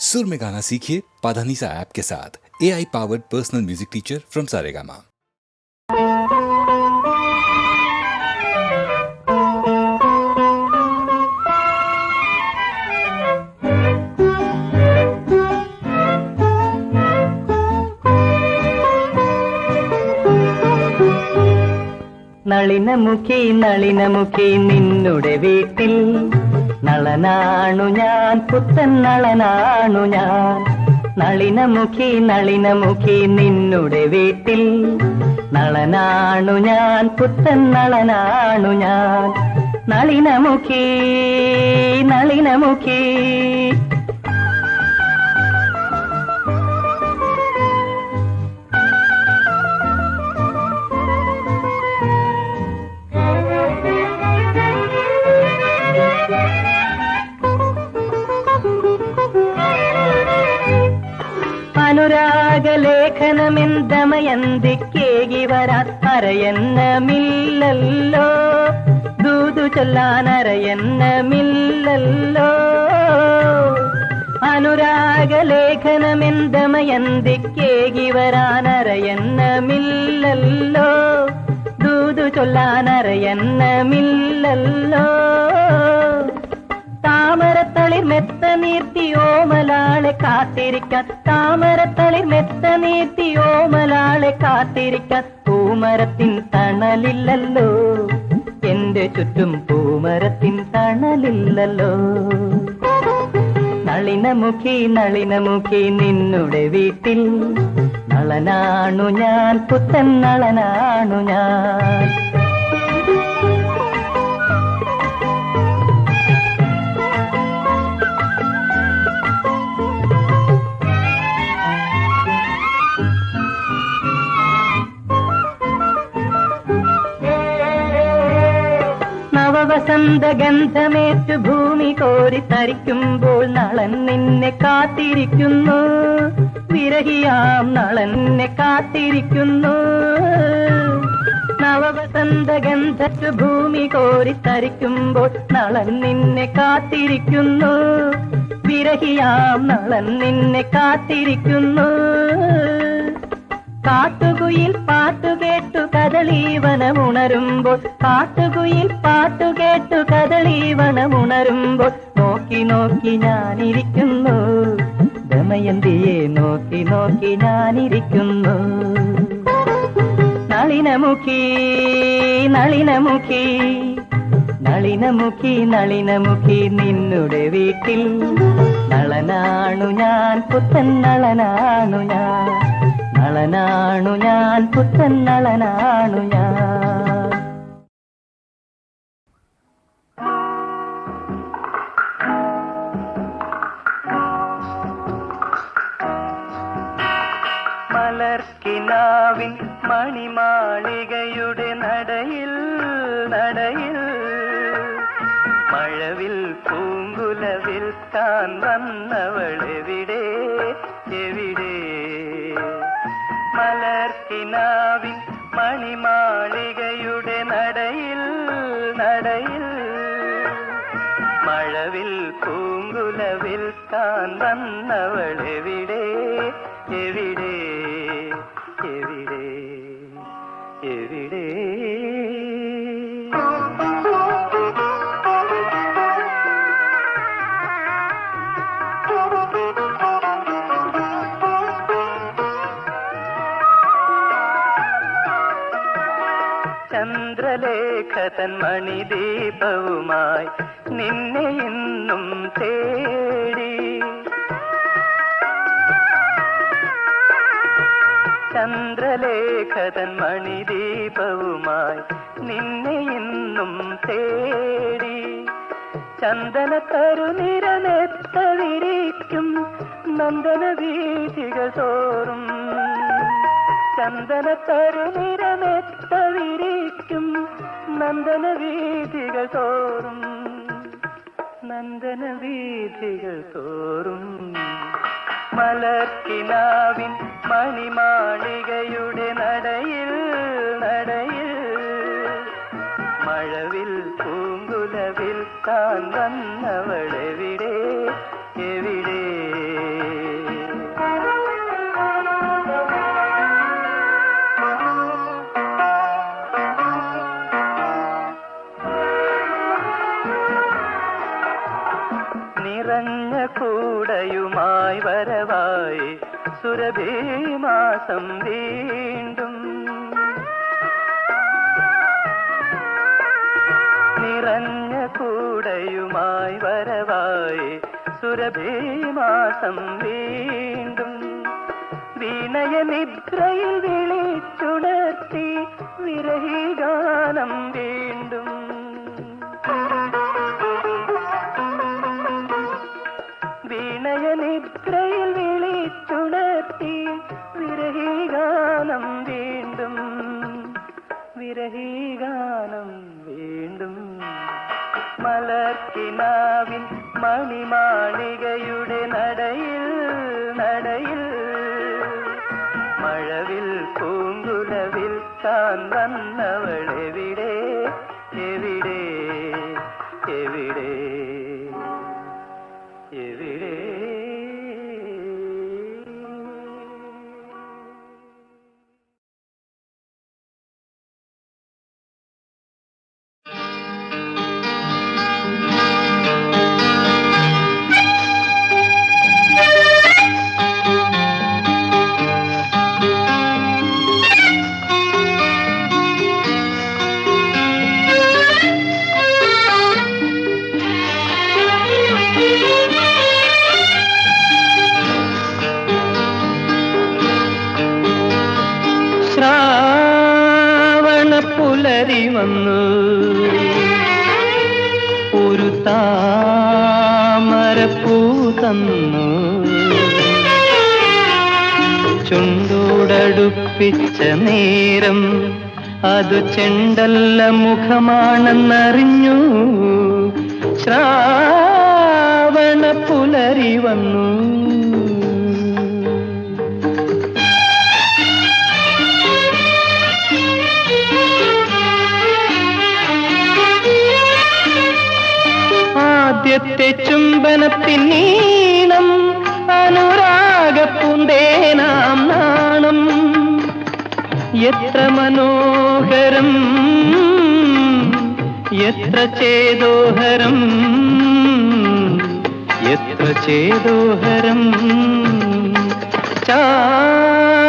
सुर में गाना सीखिए पाधानीसा ऐप के साथ। AI powered personal music teacher from Saregama. നളിനമുഖി നിന്നുടെ വീട്ടിൽ നളനാണു ഞാൻ, പുത്തൻ നളനാണു ഞാൻ. നളിനമുഖി നിന്നുടെ വീട്ടിൽ നളനാണു ഞാൻ, പുത്തൻ നളനാണു ഞാൻ. നളിനമുഖി അനുരാഗലേഖനമെന്തമയന്തിക്കേകി വരാൻ അരയന്നമില്ലല്ലോ, ദൂതു ചൊല്ലാൻ അരയന്നമില്ലല്ലോ. അനുരാഗലേഖനമെന്തമയന്തിക്കേകി വരാൻ അരയന്നമില്ലല്ലോ, ദൂതു ചൊല്ലാൻ അരയന്നമില്ലല്ലോ. താമരത്തളിർ മെത്ത നീർത്തി ഓമലാളെ കാത്തിരിക്കാൻ, താമരത്തളിർ മെത്ത നീർത്തി ഓമലാളെ കാത്തിരിക്കാൻ പൂമരത്തിൻ തണലില്ലല്ലോ, എന്റെ ചുറ്റും പൂമരത്തിൻ തണലില്ലല്ലോ. നളിനമുഖി നിന്നുടെ വീട്ടിൽ നളനാണു ഞാൻ, പുത്തൻ നളനാണു ഞാൻ. വസന്തഗന്ധമേറ്റു ഭൂമി കോരി തരിക്കുമ്പോൾ നളൻ നിന്നെ കാത്തിരിക്കുന്നു, വിരഹിയാം നളൻ നിന്നെ കാത്തിരിക്കുന്നു. നവവസന്തഗന്ധറ്റു ഭൂമി കോരി തരിക്കുമ്പോൾ നളൻ നിന്നെ കാത്തിരിക്കുന്നു, വിരഹിയാം നളൻ നിന്നെ കാത്തിരിക്കുന്നു. കാട്ടുകുയിൽ പാട്ടുകേട്ടു കദളീവനമുണരുമ്പോൾ, കാട്ടുകുയിൽ പാട്ടുകേട്ടു കദളീവനമുണരുമ്പോൾ നോക്കി നോക്കി ഞാനിരിക്കുന്നു, ദമയന്തിയെ നോക്കി നോക്കി ഞാനിരിക്കുന്നു. നളിനമുഖി നിന്നുടെ വീട്ടിൽ നളനാണു ഞാൻ, പുത്തൻ നളനാണു ഞാൻ. നളനാണു ഞാൻ, പുത്തൻ നളനാണു ഞാൻ. മലർക്കിനാവിൻ മണിമാളികയുടെ നടയിൽ മഴവിൽ പൂങ്കുല വിൽക്കാൻ വന്നവളെവിടെ എവിടെ? മലർക്കിനാവിൻ മണിമാളികയുടെ നടയിൽ മഴവിൽ പൂങ്കുല വിൽക്കാൻ വന്നവളെവിടെ എവിടെ എവിടെ എവിടെ? ചന്ദ്രലേഖതൻ മണിദീപവുമായി നിന്നെ ഇന്നും തേടി, ചന്ദ്രലേഖതൻ മണിദീപവുമായി നിന്നെ ഇന്നും തേടി. ചന്ദനത്തരുനിരനെത്ത വിരിക്കും നന്ദന വീഥികൾ തോറും, ചന്ദനത്തരുനിരനെത്ത വിരിക്കും നന്ദന വീഥികൾ തോറും, നന്ദന വീഥികൾ തോറും. മലർക്കിനാവിൻ മണിമാളികയുടെ നടയിൽ മഴവിൽ പൂങ്കുല വിൽക്കാൻ വന്നവളെവിടെ എവിടെ? കൂടയുമായി വരവായി സുരഭിമാസം വീണ്ടും നിറഞ്ഞ കൂടയുമായി വരവായി സുരഭിമാസം വീണ്ടും വിനയ നിദ്രയിൽ വിളിച്ചുണർത്തി വിരഹിഗാനം വീണ്ടും വിനയ നിദ്രയിൽ വിളിച്ചുണർത്തി വിരഹിഗാനം വീണ്ടും വിരഹിഗാനം വീണ്ടും മലർക്കിനാവിൻ മണിമാളികയുടെ നടയിൽ നടയിൽ മഴവിൽ പൂങ്കുലവിൽ താൻ വന്നവളെവിടെ എവിടെ എവിടെ എവിടെ പുലരി വന്നു ഒരു താമരപ്പൂ തന്നു ചുണ്ടോടടുപ്പിച്ച നേരം അത് ചെണ്ടല്ല മുഖമാണെന്നറിഞ്ഞു ശ്രാവണ പുലരി വന്നു ആദ്യത്തെ ചുംബനത്തിനീണം അനുരാഗപ്പൂന്തേനാം നാണം എത്ര മനോഹരം എത്ര ചേതോഹരം എത്ര ചേതോഹരം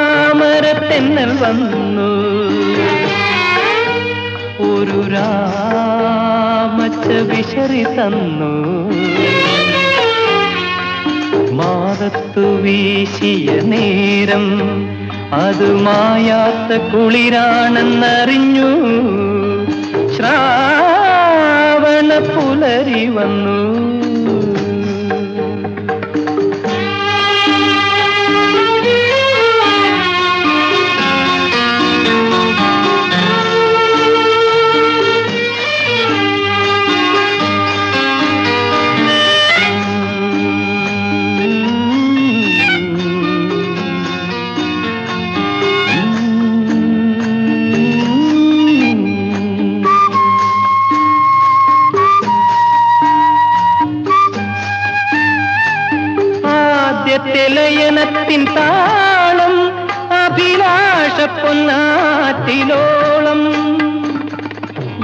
ചാമരത്തെന്നൽ വന്നു ഒരു രാമച്ച വിശറി തന്നു മാറത്തു വീശിയ നേരം അത് മായാത്ത കുളിരാണെന്നറിഞ്ഞു ശ്രാവണ പുലരി വന്നു ലയനത്തിൻ താളം അഭിലാഷ പൊന്നാറ്റിലോളം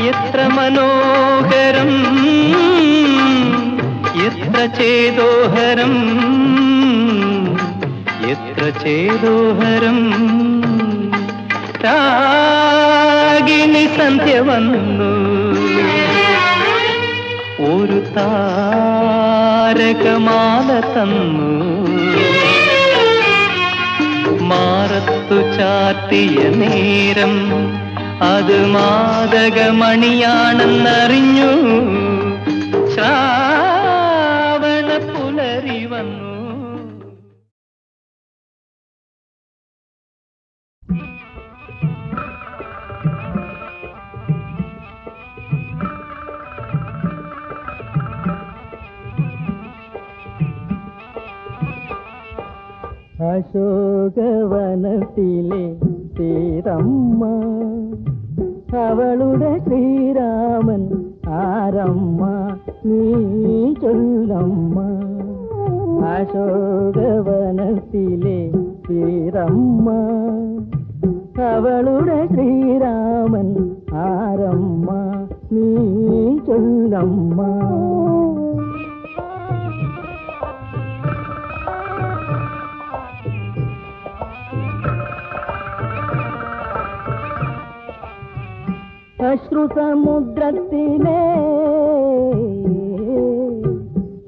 എത്ര മനോഹരം എത്ര ചേതോഹരം എത്ര ചേതോഹരം രാഗിണി സന്ധ്യ വന്നു ഒരു താരകമാല തന്നു മാറത്തു ചാത്തിയ നേരം അത് മാദകമണിയാണെന്നറിഞ്ഞു ശ്രാവണ പുലരി വന്നു അശോകവനത്തിലെ ശ്രീരമ്മ അവളുടെ ശ്രീരാമൻ ആരമ്മ നീ ചൊല്ലമ്മ അശോകവനത്തിലെ ശ്രീരമ്മ അവളുടെ ശ്രീരാമൻ ആരമ്മ നീ ചൊല്ലമ്മ അശ്രുസമുദ്രത്തിലെ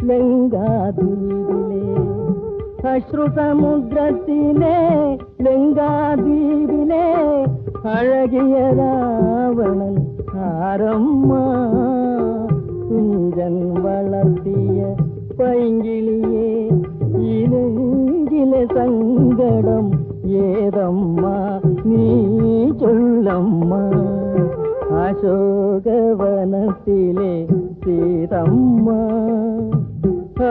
ലങ്കാദ്വീപിലെ അശ്രുസമുദ്രത്തിലെ ലങ്കാദ്വീപിലെ അഴകിയ രാവണൻ ആരമ്മ കുഞ്ചൻ വളർത്തിയ പൈങ്കിളിയെ ഈ നെഞ്ചിലെ സങ്കടം ഏതമ്മ നീ ചൊല്ലമ്മ അശോകവനത്തിലെ സീതമ്മ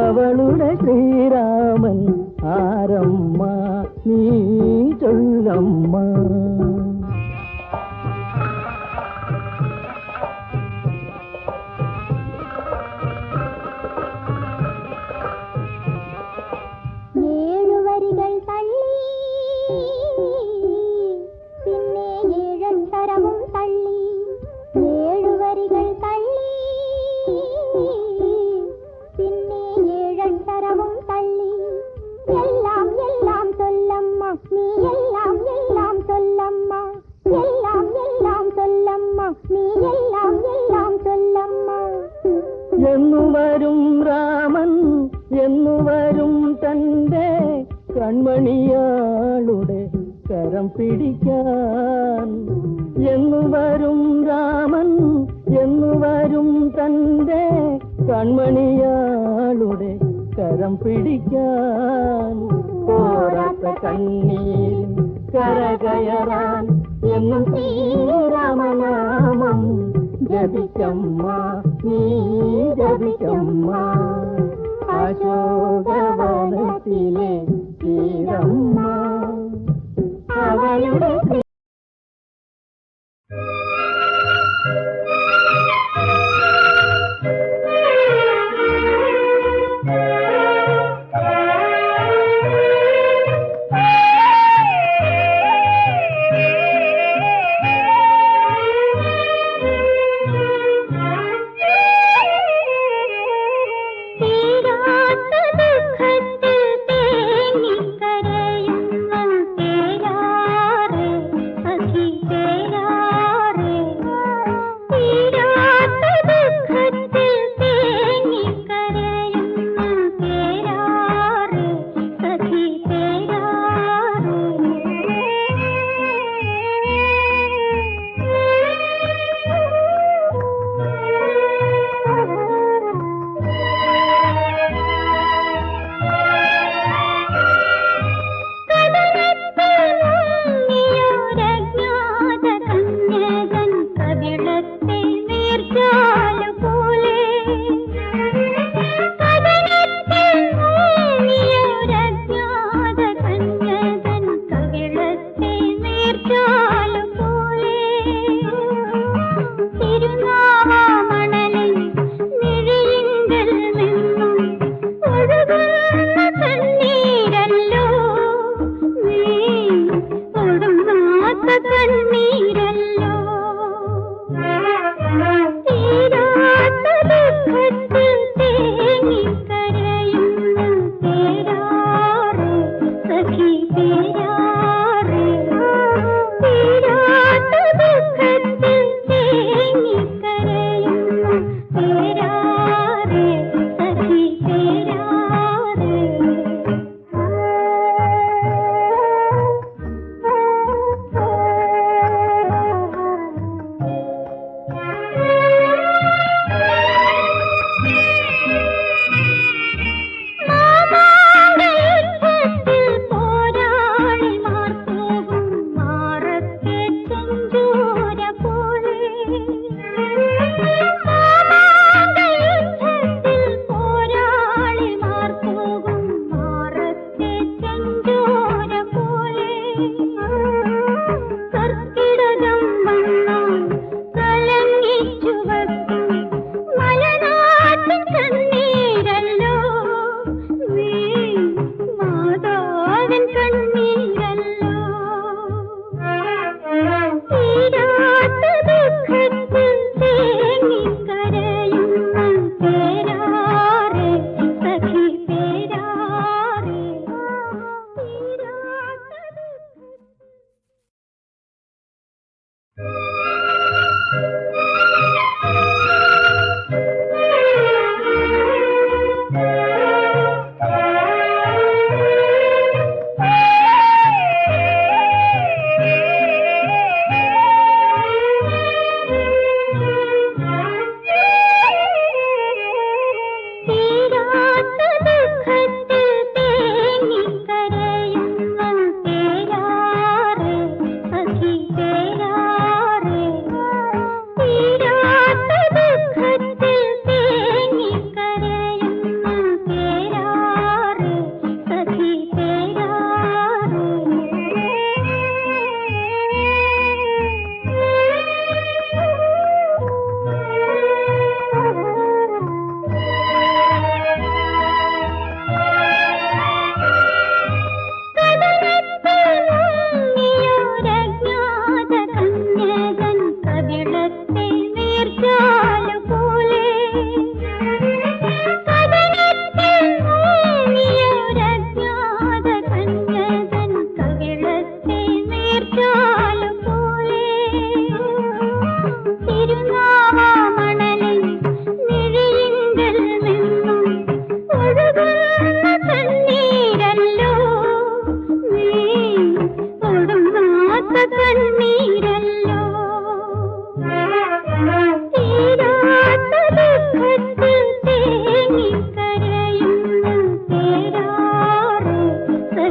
അവളുടെ ശ്രീരാമൻ ആരമ്മ നീ ചൊല്ലമ്മ ഏഴുവരികൾ തള്ളി പിന്നെ ഏഴക്ഷരവും തള്ളി ഏഴുവരികൾ തള്ളി പിന്നെ ഏഴക്ഷരവും തള്ളി എല്ലാം എല്ലാം ചൊല്ലമ്മ നീ എല്ലാം എല്ലാം ചൊല്ലമ്മ എല്ലാം എല്ലാം ചൊല്ലമ്മ നീ എല്ലാം എല്ലാം ചൊല്ലമ്മ എന്നു വരും രാമൻ എന്നു വരും തന്റെ കൺമണിയാളുടെ കരം പിടിക്കാൻ എന്നു വരും രാമൻ എന്നു വരും തന്റെ കൺമണിയാളുടെ കരം പിടിക്കാൻ പോരാത്ത കണ്ണീരിൻ കരകയറാൻ എന്നും ശ്രീരാമനാമം ജപിക്കമ്മ നീ ജപിക്കമ്മ അശോകവനത്തിലെ ശ്രീരമ്മ അവളുടെ തീരാത്ത ദുഃഖത്തിൽ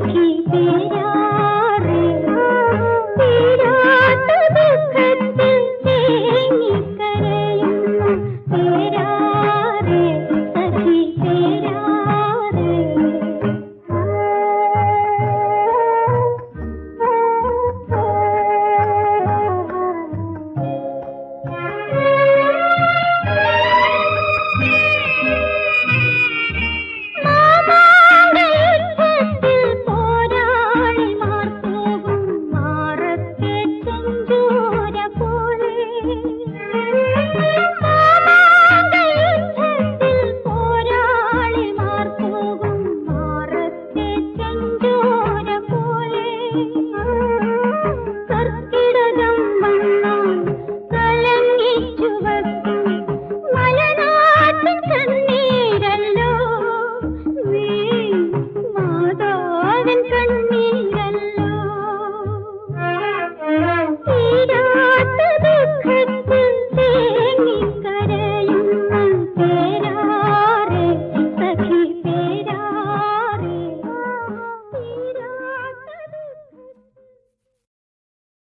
സഖി പേരാറ് തീരാത്ത ദുഃഖത്തിൽ തേങ്ങിക്കരയുന്നു പേരാറ് സഖി പേരാറ് കണ്ണീരല്ലോ നീ മാതാവിൻ കണ്ണീർ